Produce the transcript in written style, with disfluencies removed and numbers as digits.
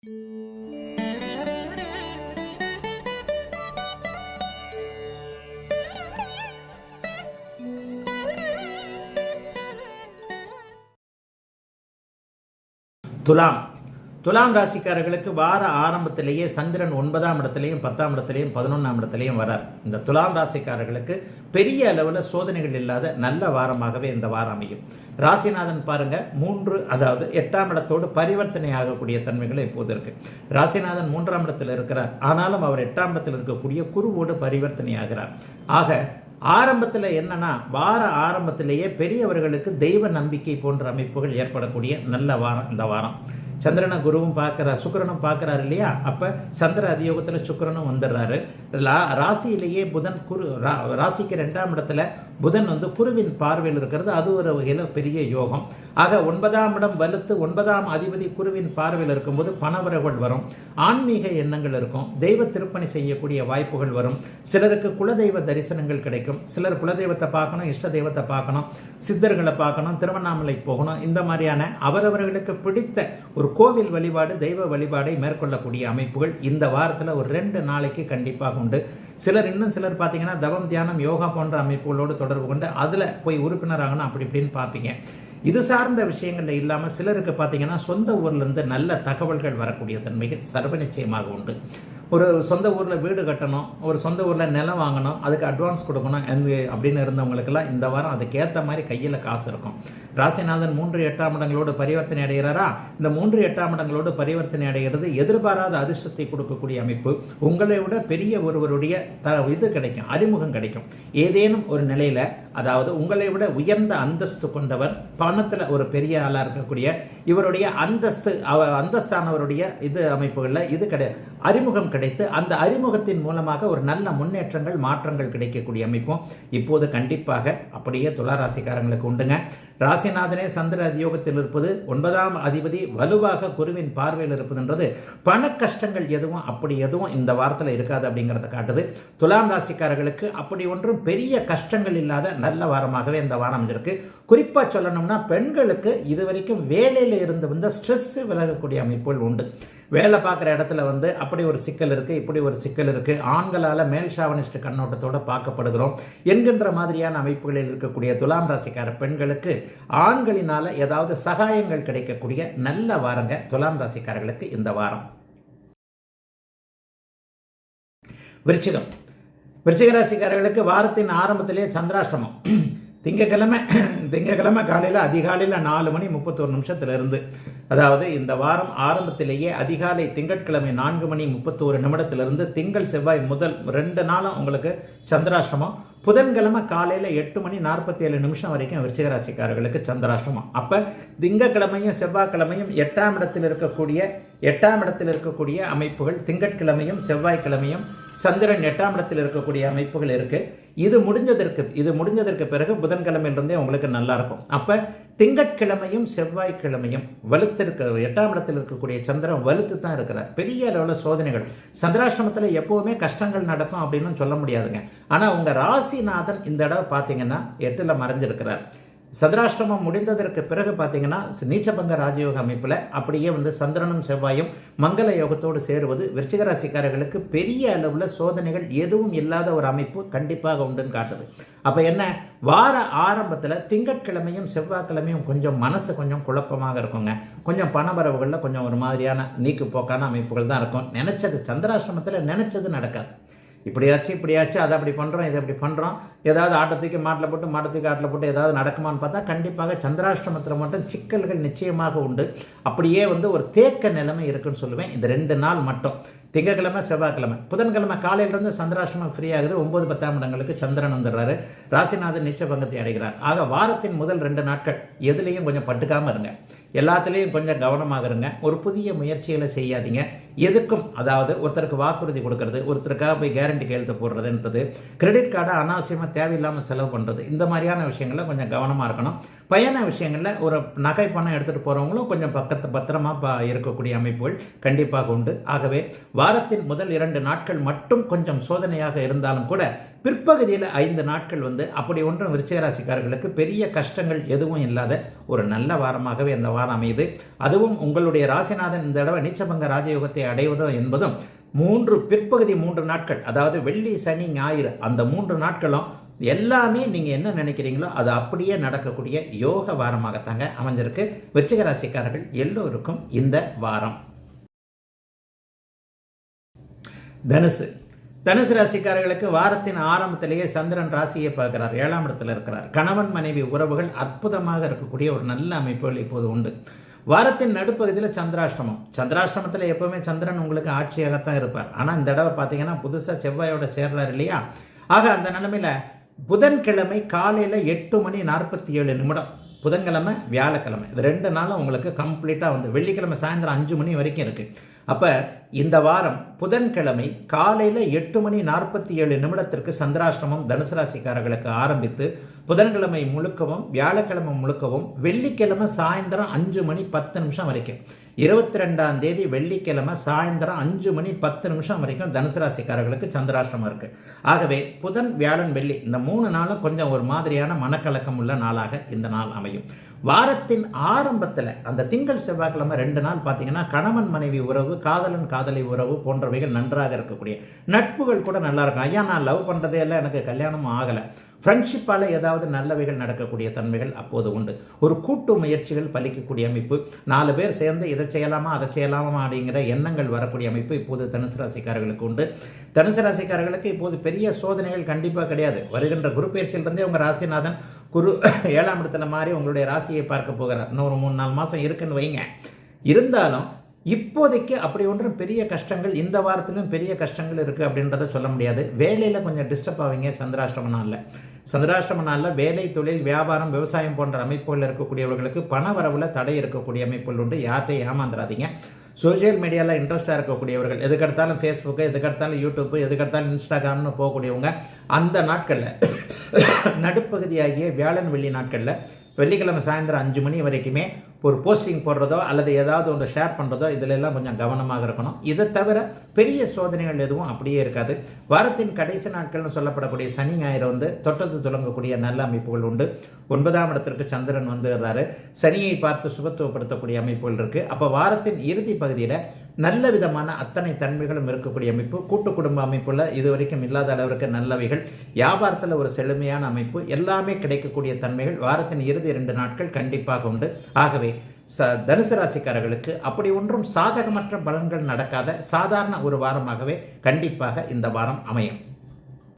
துலாம் துலாம் ராசிக்காரர்களுக்கு வார ஆரம்பத்திலேயே சந்திரன் 9ஆம் இடத்துலையும் 10ஆம் இடத்துலையும் 11ஆம் இடத்துலையும் வரார். இந்த துலாம் ராசிக்காரர்களுக்கு பெரிய அளவில் சோதனைகள் இல்லாத நல்ல வாரமாகவே இந்த வாரம் அமையும். ராசிநாதன் பாருங்க 8ஆம் இடத்தோடு பரிவர்த்தனை ஆகக்கூடிய தன்மைகள் இப்போது இருக்கு. ராசிநாதன் 3ஆம் இடத்தில் இருக்கிறார். ஆனாலும் அவர் 8ஆம் இடத்தில் இருக்கக்கூடிய குருவோடு பரிவர்த்தனை ஆகிறார். ஆக ஆரம்பத்தில் என்னன்னா, வார ஆரம்பத்திலேயே பெரியவர்களுக்கு தெய்வ நம்பிக்கை போன்ற அமைப்புகள் ஏற்படக்கூடிய நல்ல வாரம் இந்த வாரம். சந்திரனை குருவும் பார்க்குறார், சுக்கிரனும் பார்க்குறாரு இல்லையா? அப்போ சந்திர அதியோகத்தில் சுக்கிரனும் வந்துடுறாரு. ராசியிலேயே புதன் ராசிக்கு 2ஆம் இடத்துல புதன் குருவின் பார்வையில் இருக்கிறது. அது ஒரு வகையில் பெரிய யோகம். ஆக 9ஆம் இடம் வலுத்து 9ஆம் அதிபதி குருவின் பார்வையில் இருக்கும்போது பணவரவுகள் வரும், ஆன்மீக எண்ணங்கள் இருக்கும், தெய்வ திருப்பணி செய்யக்கூடிய வாய்ப்புகள் வரும். சிலருக்கு குலதெய்வ தரிசனங்கள் கிடைக்கும். சிலர் குலதெய்வத்தை பார்க்கணும், இஷ்ட தெய்வத்தை பார்க்கணும், சித்தர்களை பார்க்கணும், திருவண்ணாமலை போகணும். இந்த மாதிரியான அவரவர்களுக்கு பிடித்த ஒரு கோவில் வழிபாடு, தெய்வ வழிபாடை மேற்கொள்ளக்கூடிய அமைப்புகள் இந்த வாரத்தில் ஒரு 2 நாளைக்கு கண்டிப்பாக உண்டு. சிலர் பார்த்தீங்கன்னா தவம், தியானம், யோகா போன்ற அமைப்புகளோடு தொடர்பு கொண்டு அதில் போய் உறுப்பினராகணும் அப்படி இப்படின்னு பார்ப்பீங்க. இது சார்ந்த விஷயங்கள்ல இல்லாமல் சிலருக்கு பார்த்தீங்கன்னா சொந்த ஊர்லேருந்து நல்ல தகவல்கள் வரக்கூடிய தன்மைகள் சர்வ நிச்சயமாக உண்டு. ஒரு சொந்த ஊரில் வீடு கட்டணும், ஒரு சொந்த ஊரில் நிலம் வாங்கணும், அதுக்கு அட்வான்ஸ் கொடுக்கணும் அப்படின்னு இருந்தவங்களுக்கெல்லாம் இந்த வாரம் அதுக்கேற்ற மாதிரி கையில் காசு இருக்கும். ராசிநாதன் 3 8ஆம் இடங்களோடு பரிவர்த்தனை அடைகிறாரா? இந்த 3 8ஆம் இடங்களோடு பரிவர்த்தனை அடைகிறது எதிர்பாராத அதிர்ஷ்டத்தை கொடுக்கக்கூடிய அமைப்பு. உங்களை விட பெரிய ஒருவருடைய இது கிடைக்கும், அறிமுகம் கிடைக்கும். ஏதேனும் ஒரு நிலையில், அதாவது உங்களை விட உயர்ந்த அந்தஸ்து கொண்டவர், பணத்தில் ஒரு பெரிய ஆளாக இருக்கக்கூடிய இவருடைய அந்தஸ்தானவருடைய இது அமைப்புகளில் இது கிடையாது, அறிமுகம் கிடைத்து அந்த அறிமுகத்தின் மூலமாக ஒரு நல்ல முன்னேற்றங்கள், மாற்றங்கள் கிடைக்கக்கூடிய அமைப்பும் இப்போது கண்டிப்பாக அப்படியே துலா ராசிக்காரங்களுக்கு உண்டுங்க. ராசிநாதனே சந்திர அதியோகத்தில் இருப்பது, 9ஆம் அதிபதி வலுவாக குருவின் பார்வையில் இருப்பதுன்றது பண கஷ்டங்கள் எதுவும் இந்த வாரத்தில் இருக்காது அப்படிங்கிறத காட்டுது. துலாம் ராசிக்காரர்களுக்கு அப்படி ஒன்றும் பெரிய கஷ்டங்கள் இல்லாத நல்ல வாரமாகவே இந்த வாரம் அமைஞ்சிருக்கு. குறிப்பாக சொல்லணும்னா பெண்களுக்கு இதுவரைக்கும் வேலையில் இருந்து வந்த ஸ்ட்ரெஸ் விலகக்கூடிய அமைப்புகள் உண்டு. வேலை பார்க்குற இடத்துல அப்படி ஒரு சிக்கல் இருக்குது, இப்படி ஒரு சிக்கல் இருக்குது, ஆண்களால் மேல் ஷாவனிஸ்ட் கண்ணோட்டத்தோடு பார்க்கப்படுகிறோம் என்கின்ற மாதிரியான அமைப்புகளில் இருக்கக்கூடிய துலாம் ராசிக்கார பெண்களுக்கு ஆண்களினால் ஏதாவது சகாயங்கள் கிடைக்கக்கூடிய நல்ல வாரங்க துலாம் ராசிக்காரர்களுக்கு இந்த வாரம். விருச்சிக ராசிக்காரர்களுக்கு வாரத்தின் ஆரம்பத்திலே சந்திராஷ்டமம். திங்கக்கிழமை காலையில் அதிகாலையில் 4:31 அதாவது இந்த வாரம் ஆரம்பத்திலேயே அதிகாலை திங்கட்கிழமை 4:31 திங்கள் செவ்வாய் முதல் 2 நாளும் உங்களுக்கு சந்திராஷ்டமம். புதன்கிழமை காலையில் 8:47 வரைக்கும் விருச்சிக ராசிக்காரர்களுக்கு சந்திராஷ்டமம். அப்போ திங்கக்கிழமையும் செவ்வாய்க்கிழமையும் 8ஆம் இடத்தில் இருக்கக்கூடிய அமைப்புகள், திங்கட்கிழமையும் செவ்வாய்க்கிழமையும் சந்திரன் 8ஆம் இடத்தில் இருக்கக்கூடிய அமைப்புகள் இருக்குது. இது முடிஞ்சதற்கு பிறகு புதன்கிழமையிலிருந்தே உங்களுக்கு நல்லா இருக்கும். அப்போ திங்கட்கிழமையும் செவ்வாய்க்கிழமையும் 8ஆம் இடத்தில் இருக்கக்கூடிய சந்திரன் வலுத்து தான் இருக்கிறார். பெரிய அளவில் சோதனைகள், சந்திராஷ்டமத்தில் எப்போவுமே கஷ்டங்கள் நடக்கும் அப்படின்னு சொல்ல முடியாதுங்க. ஆனால் உங்கள் ராசிநாதன் இந்த தடவை பார்த்தீங்கன்னா 8ல் மறைஞ்சிருக்கிறார். சந்திராஷ்டமம் முடிந்ததற்கு பிறகு பார்த்தீங்கன்னா நீச்சபங்க ராஜயோக அமைப்பில் அப்படியே சந்திரனும் செவ்வாயும் மங்கள யோகத்தோடு சேருவது விருச்சிக ராசிக்காரர்களுக்கு பெரிய அளவில் சோதனைகள் எதுவும் இல்லாத ஒரு அமைப்பு கண்டிப்பாக உண்டுன்னு காட்டுது. அப்போ என்ன, வார ஆரம்பத்தில் திங்கட்கிழமையும் செவ்வாய்க்கிழமையும் கொஞ்சம் மனசு கொஞ்சம் குழப்பமாக இருக்குங்க. கொஞ்சம் பணவரவுகளில் கொஞ்சம் ஒரு மாதிரியான நீக்கு போக்கான அமைப்புகள் தான் இருக்கும். சந்திராஷ்டமத்தில் நினைச்சது நடக்காது. இப்படியாச்சு அதை அப்படி பண்ணுறோம், இதை அப்படி பண்ணுறோம், ஏதாவது ஆட்டத்துக்கு மாட்டில் போட்டு ஏதாவது நடக்குமான்னு பார்த்தா கண்டிப்பாக சந்திராஷ்டமத்தில் மட்டும் சிக்கல்கள் நிச்சயமாக உண்டு. அப்படியே ஒரு தேக்க நிலைமை இருக்குன்னு சொல்லுவேன். இந்த 2 நாள் மட்டும், திங்கக்கிழமை செவ்வாய்க்கிழமை. புதன்கிழமை காலையிலிருந்து சந்திராஷ்டமம் ஃப்ரீ ஆகுது. 9 10ஆம் இடங்களுக்கு சந்திரன் வந்துடுறாரு. ராசிநாதன் நீச்ச பங்கத்தை அடைகிறார். ஆக வாரத்தின் முதல் 2 நாட்கள் எதுலேயும் கொஞ்சம் பட்டுக்காமல் இருங்க, எல்லாத்துலேயும் கொஞ்சம் கவனமாக இருங்க. ஒரு புதிய முயற்சிகளை செய்யாதீங்க. எதுக்கும், அதாவது ஒருத்தருக்கு வாக்குறுதி கொடுக்கறது, ஒருத்தருக்காக போய் கேரண்டி கையெழுத்து போடுறதுன்றது, கிரெடிட் கார்டை அனாவசியமாக தேவையில்லாமல் செலவு பண்ணுறது, இந்த மாதிரியான விஷயங்களில் கொஞ்சம் கவனமாக இருக்கணும். பயண விஷயங்களில் ஒரு நகை பணம் எடுத்துகிட்டு போகிறவங்களும் கொஞ்சம் பத்திரமா இருக்கக்கூடிய அமைப்புகள் கண்டிப்பாக உண்டு. ஆகவே வாரத்தின் முதல் 2 நாட்கள் மட்டும் கொஞ்சம் சோதனையாக இருந்தாலும் கூட பிற்பகுதியில் 5 நாட்கள் அப்படி ஒன்றும் விருச்சிக ராசிக்காரர்களுக்கு பெரிய கஷ்டங்கள் எதுவும் இல்லாத ஒரு நல்ல வாரமாகவே இந்த வாரம் அமையுது. அதுவும் உங்களுடைய ராசிநாதன் இந்த தடவை நீச்சபங்க ராஜயோகத்தை அடைவதோ என்பதும் பிற்பகுதி 3 நாட்கள், அதாவது வெள்ளி சனி ஞாயிறு, அந்த 3 நாட்களும் எல்லாமே நீங்கள் என்ன நினைக்கிறீங்களோ அது அப்படியே நடக்கக்கூடிய யோக வாரமாகத்தாங்க அமைஞ்சிருக்கு விருச்சிக ராசிக்காரர்கள் எல்லோருக்கும் இந்த வாரம். தனுசு ராசிக்காரர்களுக்கு வாரத்தின் ஆரம்பத்திலேயே சந்திரன் ராசியை பார்க்கிறார், 7ஆம் இடத்துல இருக்கிறார். கணவன் மனைவி உறவுகள் அற்புதமாக இருக்கக்கூடிய ஒரு நல்ல அமைப்புகள் இப்போது உண்டு. வாரத்தின் நடுப்பகுதியில் சந்திராஷ்டமத்தில் எப்போவுமே சந்திரன் உங்களுக்கு ஆட்சியாகத்தான் இருப்பார். ஆனால் இந்த தடவை பார்த்தீங்கன்னா புதுசாக செவ்வாயோட சேர்றார் இல்லையா? ஆக அந்த நிலைமையில் புதன்கிழமை காலையில் 8:47 புதன்கிழமை வியாழக்கிழமை இது 2 நாளும் உங்களுக்கு கம்ப்ளீட்டாக வெள்ளிக்கிழமை சாயந்தரம் 5 மணி வரைக்கும் இருக்குது. அப்போ இந்த வாரம் புதன்கிழமை காலையில் 8:47 சந்திராஷ்டமம் தனுசு ராசிக்காரர்களுக்கு ஆரம்பித்து புதன்கிழமை முழுக்கவும் வியாழக்கிழமை முழுக்கவும் வெள்ளிக்கிழமை சாயந்தரம் 5:10 வரைக்கும் 22ஆம் தேதி வெள்ளிக்கிழமை சாயந்தரம் 5:10 வரைக்கும் தனுசு ராசிக்காரர்களுக்கு சந்திராஷ்டமம் இருக்கு. ஆகவே புதன் வியாழன் வெள்ளி இந்த 3 நாளும் கொஞ்சம் ஒரு மாதிரியான மனக்கலக்கம் உள்ள நாளாக இந்த நாள் அமையும். வாரத்தின் ஆரம்பத்தில் அந்த திங்கள் செவ்வாய்க்கிழமை 2 நாள் பார்த்தீங்கன்னா கணவன் மனைவி உறவு, காதலன் காதலி உறவு போன்றவைகள் நன்றாக இருக்கக்கூடிய நட்புகள் கூட நல்லா இருக்கும். ஐயா நான் லவ் பண்ணுறதே இல்லை, எனக்கு கல்யாணமும் ஆகலை, ஃப்ரெண்ட்ஷிப்பால் ஏதாவது நல்லவைகள் நடக்கக்கூடிய தன்மைகள் அப்போது உண்டு. ஒரு கூட்டு முயற்சிகள் பலிக்கக்கூடிய அமைப்பு, 4 பேர் சேர்ந்து இதை செய்யலாமா அதை செய்யலாமா அப்படிங்கிற எண்ணங்கள் வரக்கூடிய அமைப்பு இப்போது தனுசு ராசிக்காரர்களுக்கு உண்டு. தனுசு ராசிக்காரர்களுக்கு இப்போது பெரிய சோதனைகள் கண்டிப்பாக கிடையாது. வருகின்ற குரு பயிற்சியிலிருந்தே உங்கள் ராசிநாதன் குரு 7ஆம் இடத்துல மாதிரி உங்களுடைய ராசியை பார்க்க போகிறார். இன்னொரு 3-4 மாதம் இருக்குன்னு வைங்க. இருந்தாலும் இப்போதைக்கு அப்படி ஒன்றும் பெரிய கஷ்டங்கள் இந்த வாரத்திலும் பெரிய கஷ்டங்கள் இருக்குது அப்படின்றத சொல்ல முடியாது. வேலையில் கொஞ்சம் டிஸ்டர்ப் ஆவீங்க சந்திராஷ்டம நாளில் வேலை, தொழில், வியாபாரம், விவசாயம் போன்ற அமைப்புகள் இருக்கக்கூடியவர்களுக்கு பண வரவில் தடை இருக்கக்கூடிய அமைப்புகள் உண்டு. யார்கிட்டையும் ஏமாந்துடாதீங்க. சோஷியல் மீடியாவில் இன்ட்ரெஸ்டாக இருக்கக்கூடியவர்கள், எதுக்கெடுத்தாலும் ஃபேஸ்புக்கு, எதுக்கெடுத்தாலும் யூடியூப்பு, எதுக்கெடுத்தாலும் இன்ஸ்டாகிராம்னு போகக்கூடியவங்க அந்த நாட்களில் நடுப்பகுதியாகிய வியாழன் வெள்ளி நாட்களில் வெள்ளிக்கிழமை சாயந்தரம் 5 மணி வரைக்குமே ஒரு போஸ்டிங் போடுறதோ அல்லது ஏதாவது ஒன்று ஷேர் பண்ணுறதோ இதிலெல்லாம் கொஞ்சம் கவனமாக இருக்கணும். இதை தவிர பெரிய சோதனைகள் எதுவும் அப்படியே இருக்காது. வாரத்தின் கடைசி நாட்கள்னு சொல்லப்படக்கூடிய சனி ஞாயிறு தொட்டது துலங்கக்கூடிய நல்ல அமைப்புகள் உண்டு. 9ஆம் இடத்திற்கு சந்திரன் வந்துடுறாரு. சனியை பார்த்து சுபத்துவப்படுத்தக்கூடிய அமைப்புகள் இருக்குது. அப்போ வாரத்தின் இறுதி பகுதியில் நல்ல விதமான அத்தனை தன்மைகளும் இருக்கக்கூடிய அமைப்பு. கூட்டு குடும்ப அமைப்புள்ள இதுவரைக்கும் இல்லாத அளவிற்கு நல்லவைகள், வியாபாரத்தில் ஒரு செழுமையான அமைப்பு, எல்லாமே கிடைக்கக்கூடிய தன்மைகள் வாரத்தின் இறுதி 2 நாட்கள் கண்டிப்பாக உண்டு. ஆகவே தனுசு ராசிக்காரர்களுக்கு அப்படி ஒன்றும் சாதகமற்ற பலன்கள் நடக்காத சாதாரண ஒரு வாரமாகவே கண்டிப்பாக இந்த வாரம் அமையும்.